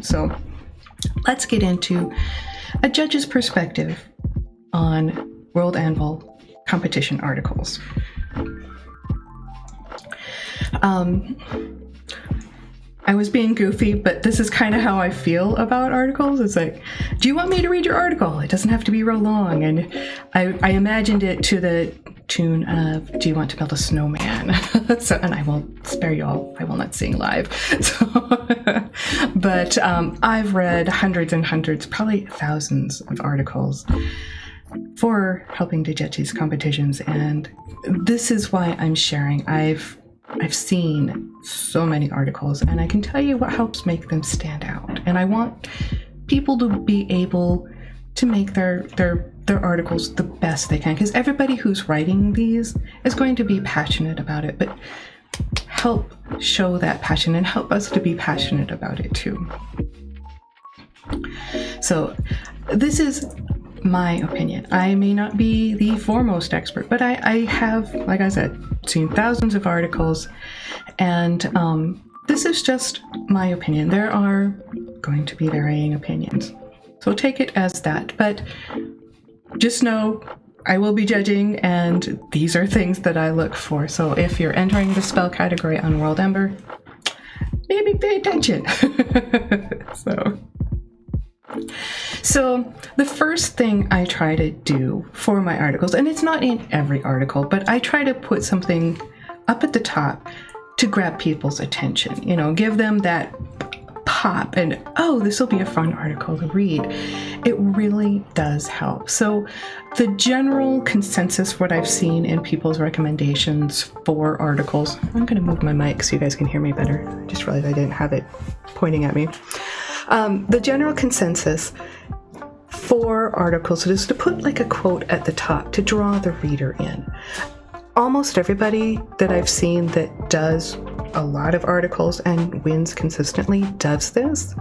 So let's get into a judge's perspective on World Anvil competition articles. I was being goofy, but this is kind of how I feel about articles. It's like, do you want me to read your article? It doesn't have to be real long. And I imagined it to the tune of, do you want to build a snowman? So, and I will spare you all. I will not sing live. So, but I've read hundreds and hundreds, probably thousands of articles for helping to judge these competitions. And this is why I'm sharing. I've seen so many articles, and I can tell you what helps make them stand out. And I want people to be able to make their articles the best they can, because everybody who's writing these is going to be passionate about it, but help show that passion and help us to be passionate about it too. So this is my opinion. I may not be the foremost expert, but I have, like I said, seen thousands of articles, and this is just my opinion. There are going to be varying opinions, so take it as that, but just know I will be judging, and these are things that I look for. So if you're entering the spell category on World Ember, maybe pay attention. So the first thing I try to do for my articles, and it's not in every article, but I try to put something up at the top to grab people's attention, you know, give them that pop and, oh, this will be a fun article to read. It really does help. So the general consensus, what I've seen in people's recommendations for articles, I'm going to move my mic so you guys can hear me better. I just realized I didn't have it pointing at me. The general consensus for articles is to put like a quote at the top to draw the reader in. Almost everybody that I've seen that does a lot of articles and wins consistently does this.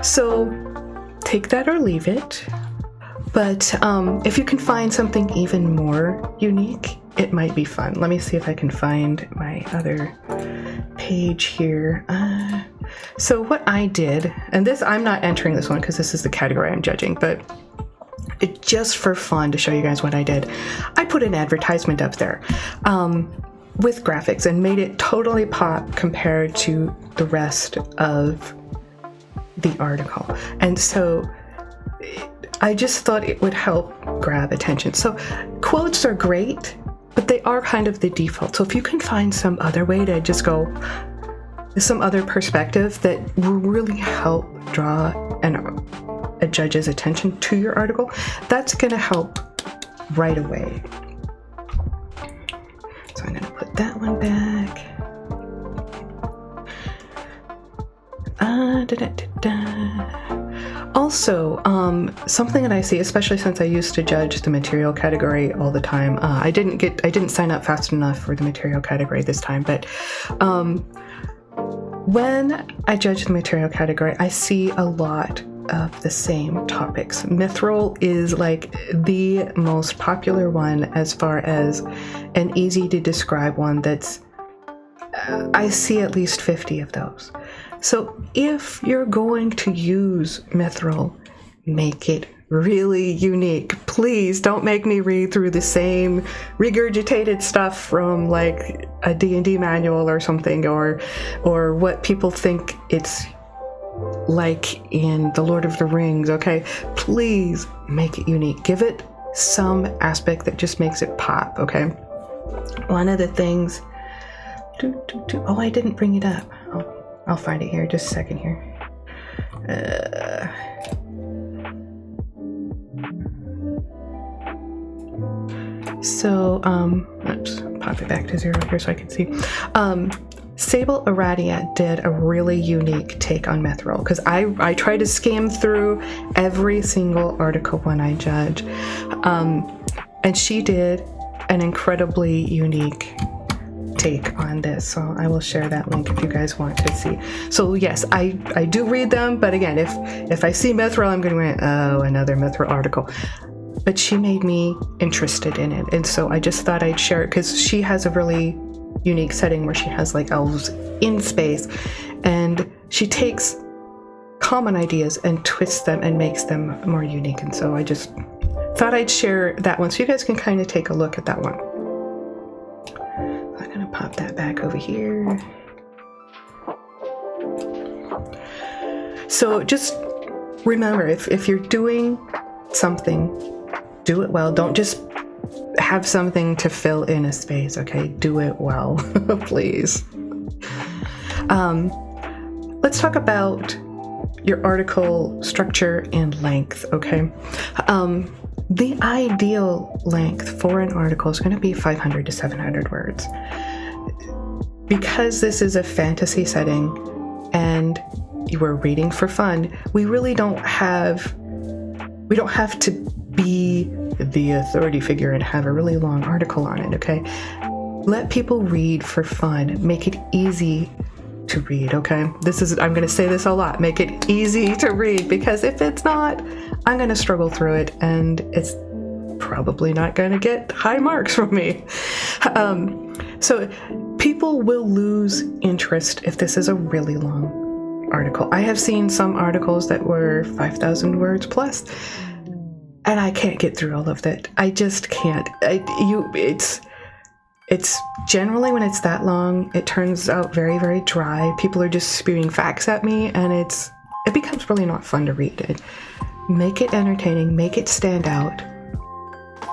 So take that or leave it. But if you can find something even more unique, it might be fun. Let me see if I can find my other page here. So what I did, and this, I'm not entering this one because this is the category I'm judging, but just for fun to show you guys what I did, I put an advertisement up there with graphics and made it totally pop compared to the rest of the article. And so I just thought it would help grab attention. So quotes are great, but they are kind of the default. So if you can find some other way to just go, some other perspective that will really help draw a judge's attention to your article, that's going to help right away. So I'm going to put that one back. Also, something that I see, especially since I used to judge the material category all the time, I didn't sign up fast enough for the material category this time, but when I judge the material category, I see a lot of the same topics. Mithril is like the most popular one as far as an easy to describe one that's, I see at least 50 of those. So if you're going to use mithril, make it really unique. Please don't make me read through the same regurgitated stuff from like a D&D manual or something, or what people think it's like in The Lord of the Rings, okay? Please make it unique. Give it some aspect that just makes it pop, okay? One of the things... Oh, I didn't bring it up. I'll find it here. Just a second here. Let's pop it back to 0 here so I can see. Sable Aradia did a really unique take on mithril, because I try to skim through every single article when I judge, and she did an incredibly unique take on this, so I will share that link if you guys want to see. So yes, I do read them, but again, if I see mithril, I'm going to oh, another mithril article. But she made me interested in it, and so I just thought I'd share it because she has a really unique setting where she has like elves in space, and she takes common ideas and twists them and makes them more unique. And so I just thought I'd share that one so you guys can kind of take a look at that one. I'm gonna pop that back over here. So just remember, if you're doing something, do it well. Don't just have something to fill in a space, okay? Do it well, please. Let's talk about your article structure and length, okay? The ideal length for an article is going to be 500 to 700 words. Because this is a fantasy setting and you are reading for fun, we don't have to be the authority figure and have a really long article on it, okay? Let people read for fun. Make it easy to read, okay? I'm going to say this a lot. Make it easy to read, because if it's not, I'm going to struggle through it and it's probably not going to get high marks from me. So people will lose interest if this is a really long article. I have seen some articles that were 5,000 words plus, and I can't get through all of that. I just can't. It's generally, when it's that long, it turns out very, very dry. People are just spewing facts at me, and it becomes really not fun to read. Make it entertaining, make it stand out,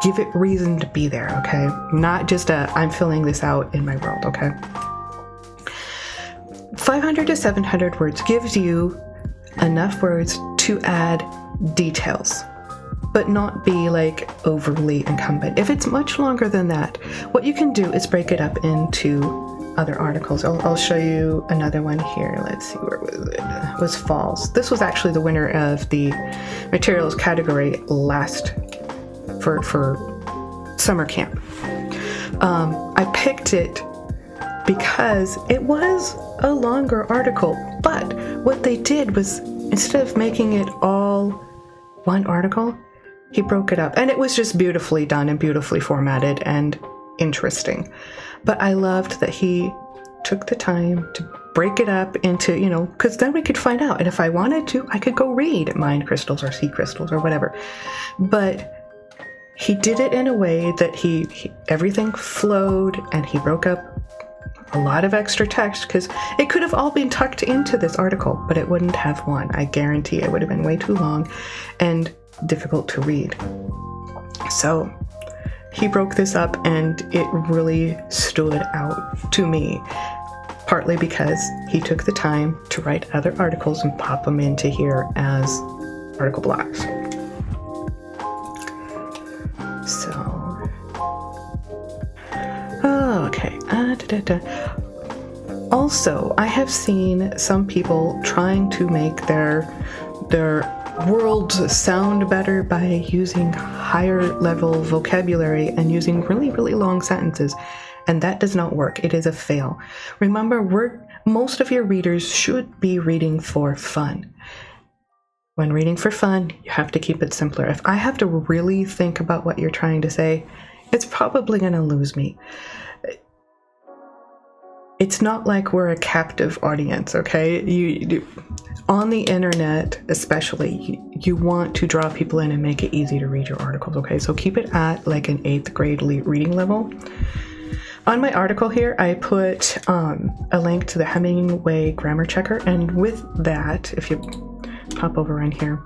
give it reason to be there, okay? Not just I'm filling this out in my world, okay? 500 to 700 words gives you enough words to add details, but not be like overly incumbent. If it's much longer than that, what you can do is break it up into other articles. I'll show you another one here. Let's see, where was it? It was Falls. This was actually the winner of the materials category last for summer camp. I picked it because it was a longer article, but what they did was, instead of making it all one article, he broke it up, and it was just beautifully done and beautifully formatted and interesting. But I loved that he took the time to break it up into, because then we could find out. And if I wanted to, I could go read Mind Crystals or Sea Crystals or whatever. But he did it in a way that everything flowed, and he broke up a lot of extra text, because it could have all been tucked into this article, but it wouldn't have one. I guarantee it would have been way too long and difficult to read. So he broke this up, and it really stood out to me, partly because he took the time to write other articles and pop them into here as article blocks. So, okay. Also, I have seen some people trying to make their worlds sound better by using higher level vocabulary and using really, really long sentences, and that does not work. It is a fail. Remember, most of your readers should be reading for fun. When reading for fun, you have to keep it simpler. If I have to really think about what you're trying to say, it's probably going to lose me. It's not like we're a captive audience, okay? On the internet, especially, you want to draw people in and make it easy to read your articles, okay? So keep it at like an 8th grade reading level. On my article here, I put a link to the Hemingway grammar checker, and with that, if you pop over in here,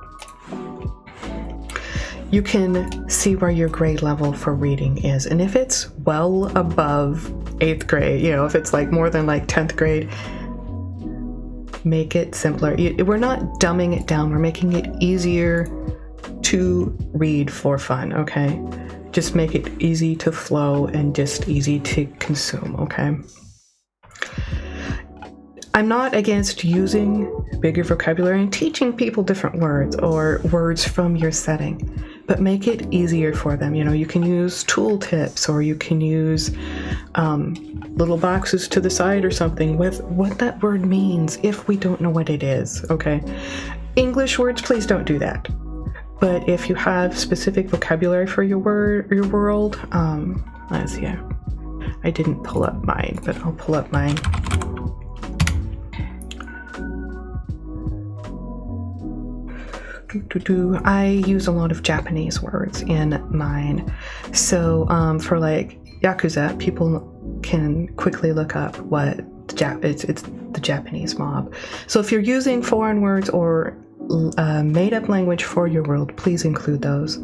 you can see where your grade level for reading is. And if it's well above 8th grade, if it's like more than like 10th grade, make it simpler. We're not dumbing it down. We're making it easier to read for fun, okay? Just make it easy to flow and just easy to consume, okay? I'm not against using bigger vocabulary and teaching people different words or words from your setting, but make it easier for them. You can use tool tips, or you can use little boxes to the side or something with what that word means if we don't know what it is, okay? English words, please don't do that. But if you have specific vocabulary for your world, let's see. I didn't pull up mine, but I'll pull up mine. I use a lot of Japanese words in mine. So for like Yakuza, people can quickly look up what it's the Japanese mob. So if you're using foreign words or made-up language for your world, please include those.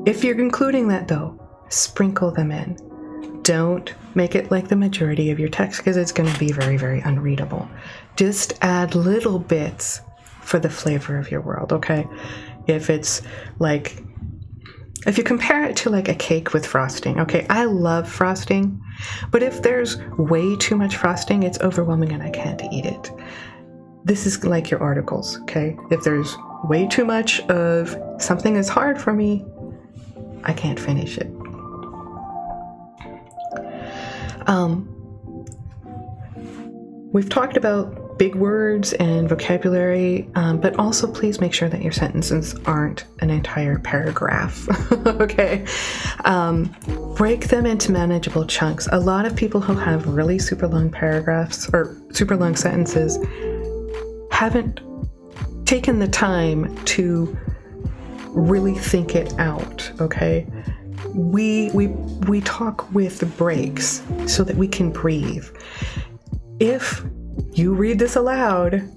If you're including that, though, sprinkle them in. Don't make it like the majority of your text, because it's going to be very, very unreadable. Just add little bits for the flavor of your world, okay? If it's like, if you compare it to like a cake with frosting, okay, I love frosting, but if there's way too much frosting, it's overwhelming and I can't eat it. This is like your articles, okay? If there's way too much of something that's hard for me, I can't finish it. We've talked about big words and vocabulary, but also please make sure that your sentences aren't an entire paragraph, okay? Break them into manageable chunks. A lot of people who have really super long paragraphs or super long sentences haven't taken the time to really think it out, okay? We talk with breaks so that we can breathe. If you read this aloud,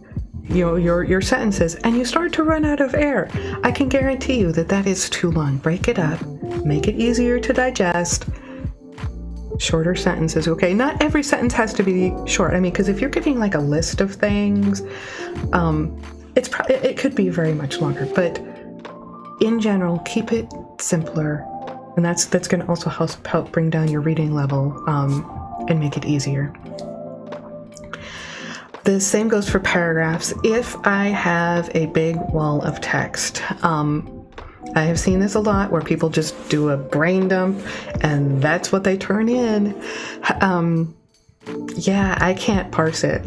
your sentences, and you start to run out of air, I can guarantee you that is too long. Break it up, make it easier to digest. Shorter sentences, okay? Not every sentence has to be short. I mean, because if you're giving like a list of things, it could be very much longer. But in general, keep it simpler, and that's going to also help bring down your reading level and make it easier. The same goes for paragraphs. If I have a big wall of text, I have seen this a lot where people just do a brain dump and that's what they turn in. Yeah, I can't parse it.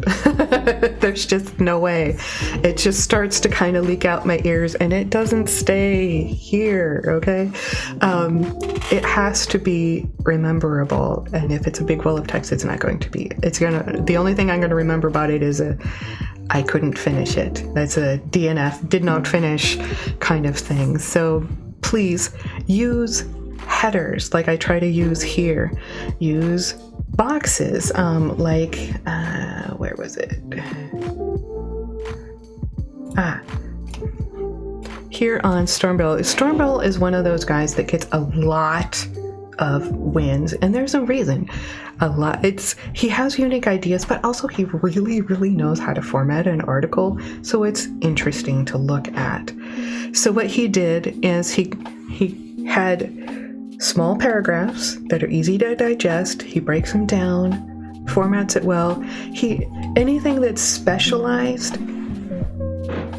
There's just no way. It just starts to kind of leak out my ears and it doesn't stay here, okay? It has to be rememberable, and if it's a big wall of text, it's not going to be. The only thing I'm going to remember about it is I couldn't finish it. That's a DNF, did not finish kind of thing. So please use headers like I try to use here. Use boxes, where was it? Here on Stormbarrel. Stormbarrel is one of those guys that gets a lot of wins, and there's a reason. He has unique ideas, but also he really, really knows how to format an article, so it's interesting to look at. So what he did is he had small paragraphs that are easy to digest. He breaks them down, formats it well. Anything that's specialized,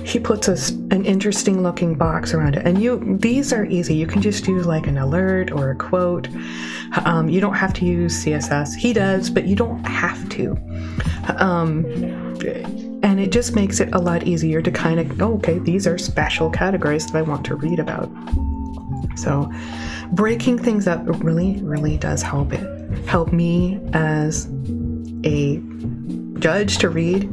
he puts an interesting looking box around it. And these are easy. You can just use like an alert or a quote. You don't have to use CSS. He does, but you don't have to. And it just makes it a lot easier to kind of, okay, these are special categories that I want to read about. So breaking things up really, really does help me as a judge to read.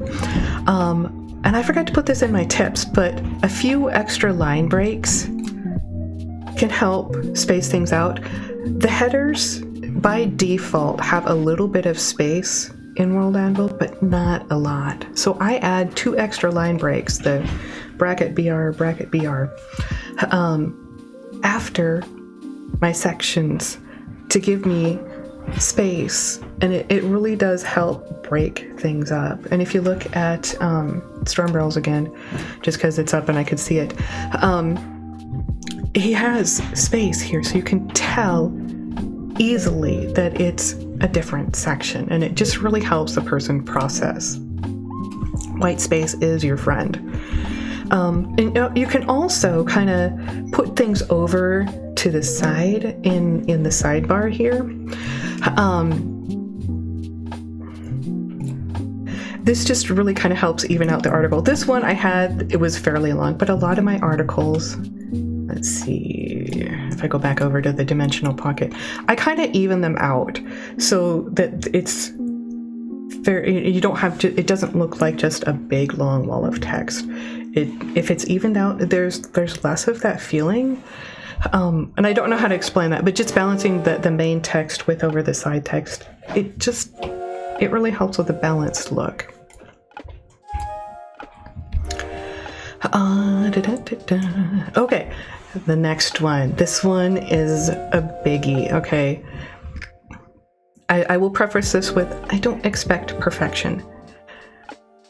And I forgot to put this in my tips, but a few extra line breaks can help space things out. The headers by default have a little bit of space in World Anvil, but not a lot. So I add 2 extra line breaks, the bracket BR, after my sections to give me space, and it really does help break things up. And if you look at Stormbarrels again, just because it's up and I could see it, he has space here, so you can tell easily that it's a different section, and it just really helps the person process. White space is your friend. And you can also kind of put things over to the side in the sidebar here. This just really kind of helps even out the article. This one it was fairly long, but a lot of my articles, let's see, if I go back over to the dimensional pocket, I kind of even them out so that it's fair. You don't have to, it doesn't look like just a big long wall of text. If it's evened out, there's less of that feeling. And I don't know how to explain that, but just balancing the main text with over the side text, it really helps with a balanced look. Okay, the next one. This one is a biggie, okay? I will preface this with, I don't expect perfection.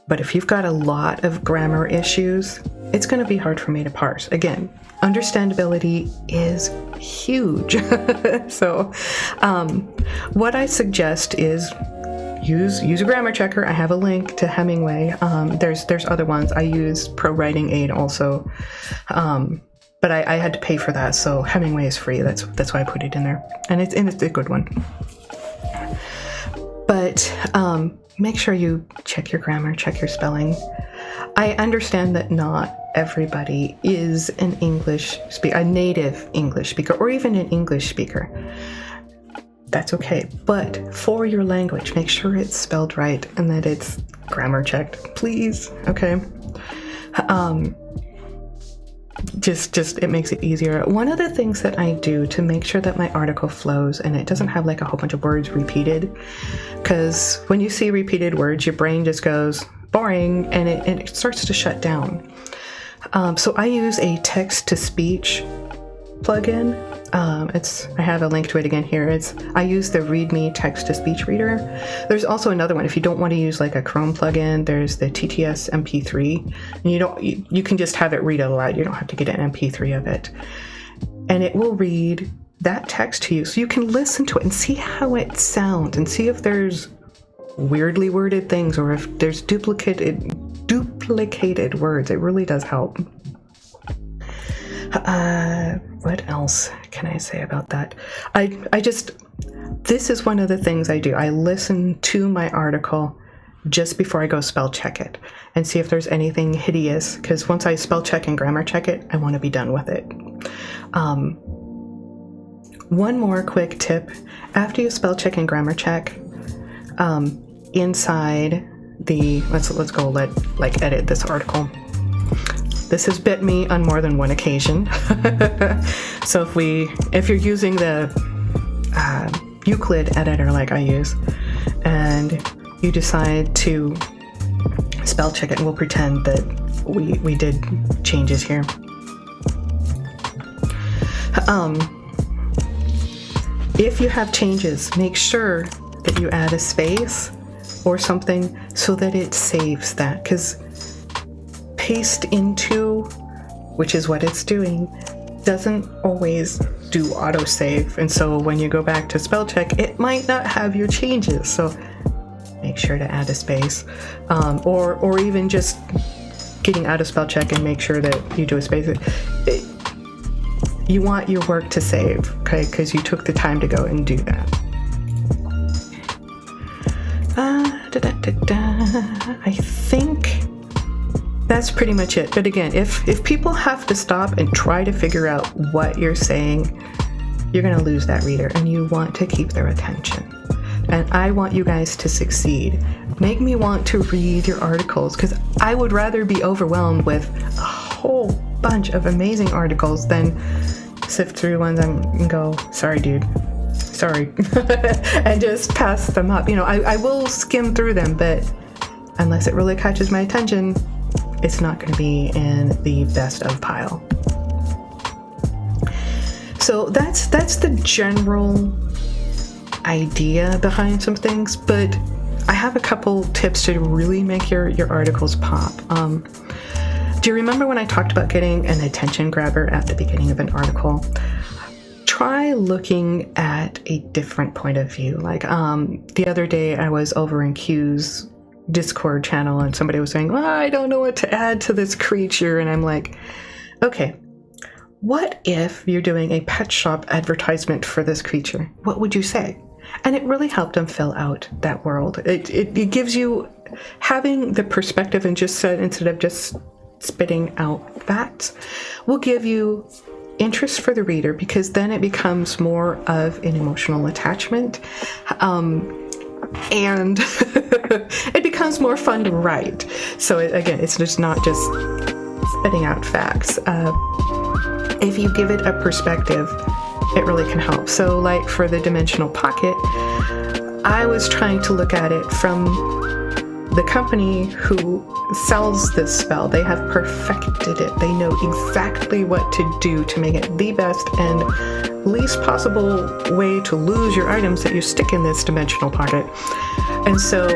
But if you've got a lot of grammar issues, it's going to be hard for me to parse. Again, understandability is huge. So what I suggest is use a grammar checker. I have a link to Hemingway. There's other ones. I use Pro Writing Aid also. But I had to pay for that, so Hemingway is free. That's why I put it in there. And it's a good one. But make sure you check your grammar, check your spelling. I understand that not everybody is a native English speaker, or even an English speaker. That's okay. But for your language, make sure it's spelled right and that it's grammar checked, please. Okay. Just it makes it easier. One of the things that I do to make sure that my article flows and it doesn't have like a whole bunch of words repeated, because when you see repeated words, your brain just goes boring and it starts to shut down. So I use a text-to-speech plugin. I have a link to it again here. I use the README text-to-speech reader. There's also another one. If you don't want to use like a Chrome plugin, there's the TTS MP3. And you can just have it read it aloud. You don't have to get an MP3 of it. And it will read that text to you, so you can listen to it and see how it sounds and see if there's weirdly worded things or if there's duplicated words. It really does help. What else can I say about that? This is one of the things I do. I listen to my article just before I go spell check it and see if there's anything hideous, because once I spell check and grammar check it, I want to be done with it. One more quick tip. After you spell check and grammar check, inside the, let's go edit this article. This has bit me on more than one occasion. So if you're using the Euclid editor like I use, and you decide to spell check it, and we'll pretend that we did changes here. If you have changes, make sure that you add a space or something so that it saves that, because paste into, which is what it's doing, doesn't always do autosave, and so when you go back to spell check, it might not have your changes. So make sure to add a space, or even just getting out of spell check and make sure that you do a space. You want your work to save, okay? Because you took the time to go and do that. I think that's pretty much it. But again, if people have to stop and try to figure out what you're saying, you're going to lose that reader, and you want to keep their attention. And I want you guys to succeed. Make me want to read your articles, because I would rather be overwhelmed with a whole bunch of amazing articles than sift through ones and go, sorry, dude. Sorry. And just pass them up. I will skim through them, but unless it really catches my attention, it's not going to be in the best of pile. So that's the general idea behind some things, but I have a couple tips to really make your articles pop. Do you remember when I talked about getting an attention grabber at the beginning of an article? Try looking at a different point of view. Like the other day I was over in Q's Discord channel and somebody was saying, I don't know what to add to this creature. And I'm like, okay, what if you're doing a pet shop advertisement for this creature? What would you say? And it really helped them fill out that world. It gives you having the perspective and just said, instead of just spitting out facts, will give you interest for the reader, because then it becomes more of an emotional attachment. And it becomes more fun to write. So again, it's just not just spitting out facts. If you give it a perspective, it really can help. So like for the dimensional pocket, I was trying to look at it from the company who sells this spell. They have perfected it. They know exactly what to do to make it the best and least possible way to lose your items that you stick in this dimensional pocket. And so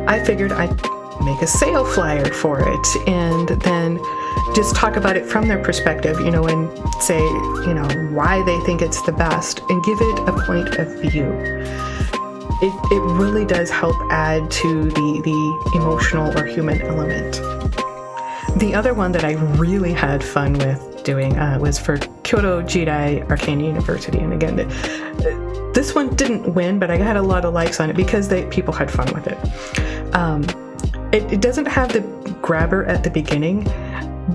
I figured I'd make a sale flyer for it and then just talk about it from their perspective, you know, and say, you know, why they think it's the best and give it a point of view. It really does help add to the emotional or human element. The other one that I really had fun with doing was for Kyoto Jidai Arcane University. And again, this one didn't win, but I had a lot of likes on it because people had fun with it. It doesn't have the grabber at the beginning,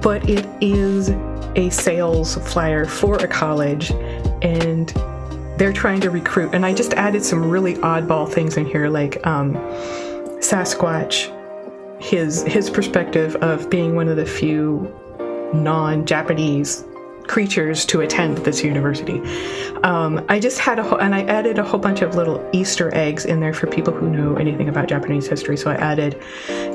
but it is a sales flyer for a college, and they're trying to recruit. And I just added some really oddball things in here, like Sasquatch, his perspective of being one of the few non-Japanese creatures to attend this university. I just had and I added a whole bunch of little Easter eggs in there for people who know anything about Japanese history. So I added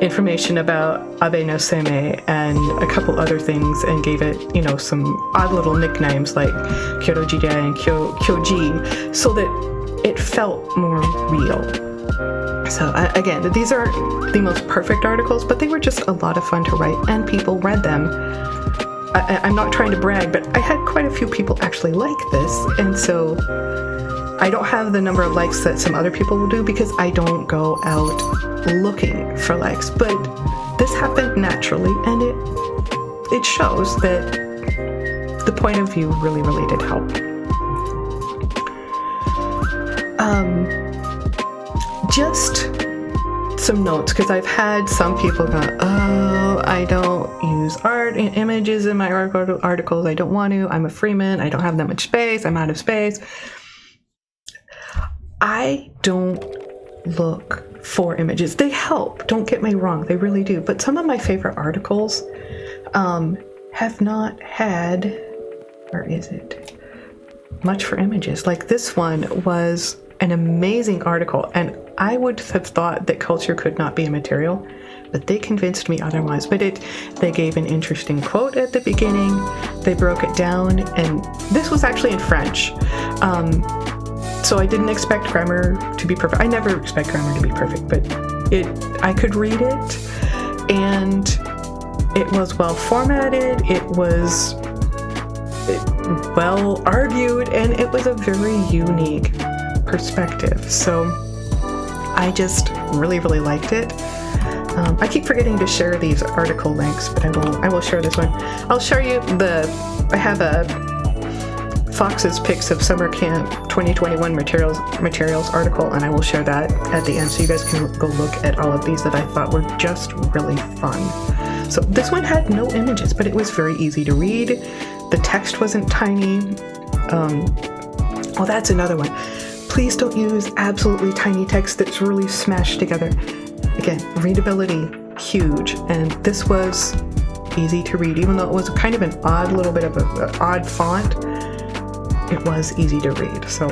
information about Abe no Seme and a couple other things and gave it, you know, some odd little nicknames like Kyoto Jidai and Kyoji, so that it felt more real. So again, these are the most perfect articles, but they were just a lot of fun to write and people read them. I'm not trying to brag, but I had quite a few people actually like this, and so I don't have the number of likes that some other people will do because I don't go out looking for likes, but this happened naturally, and it shows that the point of view really, really did help. Just some notes, because I've had some people go, oh, I don't use art and images in my articles. I don't want to. I'm a freeman. I don't have that much space. I'm out of space. I don't look for images. They help. Don't get me wrong. They really do. But some of my favorite articles have not had, or is it, much for images. Like this one was an amazing article, and I would have thought that culture could not be a material, but they convinced me otherwise. But they gave an interesting quote at the beginning, they broke it down, and this was actually in French. So I didn't expect grammar to be perfect. I never expect grammar to be perfect, but I could read it, and it was well formatted, it was well argued, and it was a very unique perspective. So I just really, really liked it. I keep forgetting to share these article links, but I will share this one. I'll show you I have a Fox's Picks of Summer Camp 2021 materials article, and I will share that at the end so you guys can go look at all of these that I thought were just really fun. So this one had no images, but it was very easy to read. The text wasn't tiny. Oh, that's another one. Please don't use absolutely tiny text that's really smashed together. Again, readability, huge. And this was easy to read, even though it was kind of an odd little bit of an odd font. It was easy to read. So,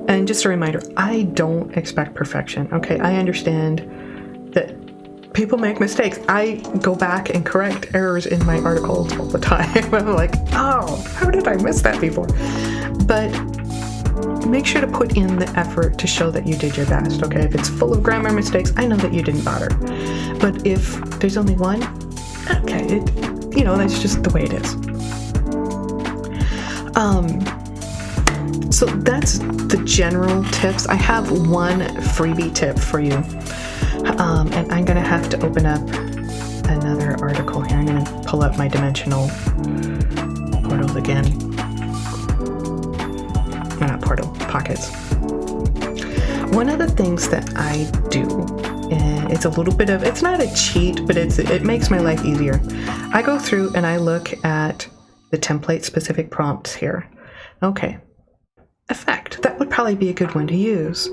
and just a reminder, I don't expect perfection. Okay, I understand that people make mistakes. I go back and correct errors in my articles all the time. I'm like, oh, how did I miss that before? But make sure to put in the effort to show that you did your best, okay? If it's full of grammar mistakes, I know that you didn't bother. But if there's only one, okay, that's just the way it is. So that's the general tips. I have one freebie tip for you. And I'm going to have to open up another article here. I'm going to pull up my dimensional portals again. Not portal, pockets. One of the things that I do, and it's a little bit of, it's not a cheat, but it makes my life easier. I go through and I look at the template specific prompts here. Okay. Effect. That would probably be a good one to use.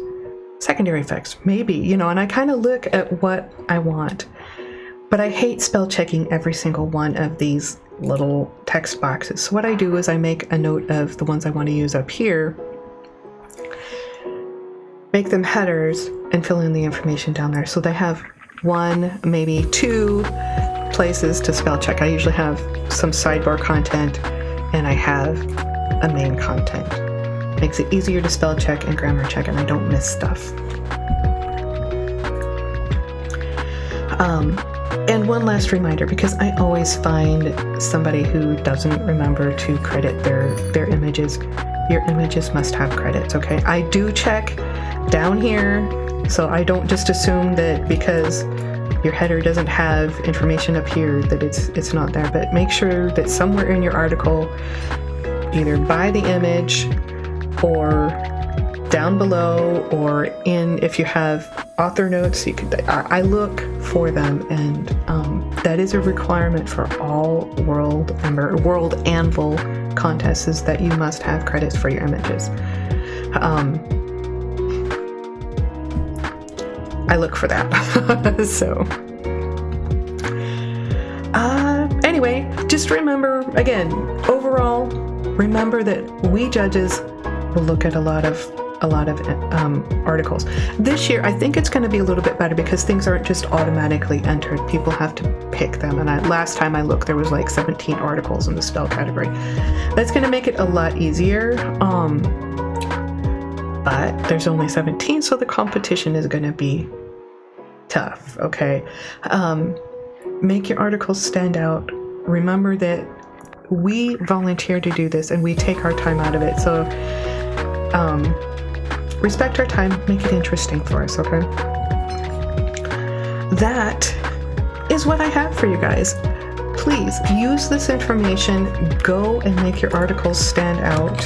secondary effects, maybe, you know, and I kind of look at what I want. But I hate spell checking every single one of these little text boxes. So what I do is I make a note of the ones I want to use up here, make them headers, and fill in the information down there. So they have one, maybe two places to spell check. I usually have some sidebar content and I have a main content. Makes it easier to spell check and grammar check, and I don't miss stuff. And one last reminder, because I always find somebody who doesn't remember to credit their images. Your images must have credits, okay? I do check down here, so I don't just assume that because your header doesn't have information up here that it's not there, but make sure that somewhere in your article, either by the image or down below, or if you have author notes, I look for them, and that is a requirement for all World Anvil contests, is that you must have credits for your images. I look for that. So anyway, just remember, again, overall, remember that we judges will look at a lot of articles. This year, I think it's going to be a little bit better because things aren't just automatically entered. People have to pick them. And last time I looked, there was like 17 articles in the spell category. That's going to make it a lot easier. But there's only 17, so the competition is going to be tough. Okay. Make your articles stand out. Remember that we volunteer to do this and we take our time out of it. So, respect our time, make it interesting for us, okay? That is what I have for you guys. Please use this information, go and make your articles stand out.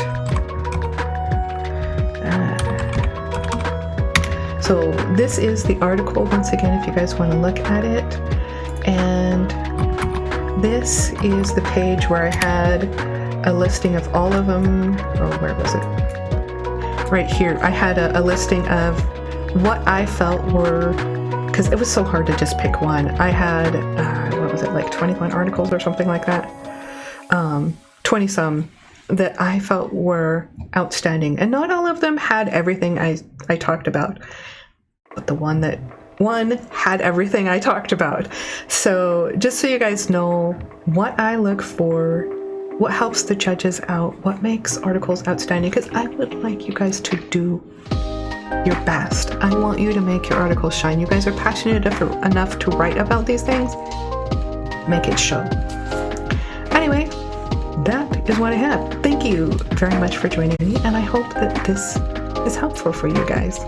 So this is the article, once again, if you guys want to look at it. And this is the page where I had a listing of all of them. Oh, where was it? Right here, I had a listing of what I felt were, because it was so hard to just pick one. I had, what was it, like 21 articles or something like that? 20 some that I felt were outstanding. And not all of them had everything I talked about. But the one had everything I talked about. So just so you guys know what I look for, what helps the judges out, what makes articles outstanding, because I would like you guys to do your best. I want you to make your articles shine. You guys are passionate enough to write about these things. Make it show. Anyway, that is what I have. Thank you very much for joining me, and I hope that this is helpful for you guys.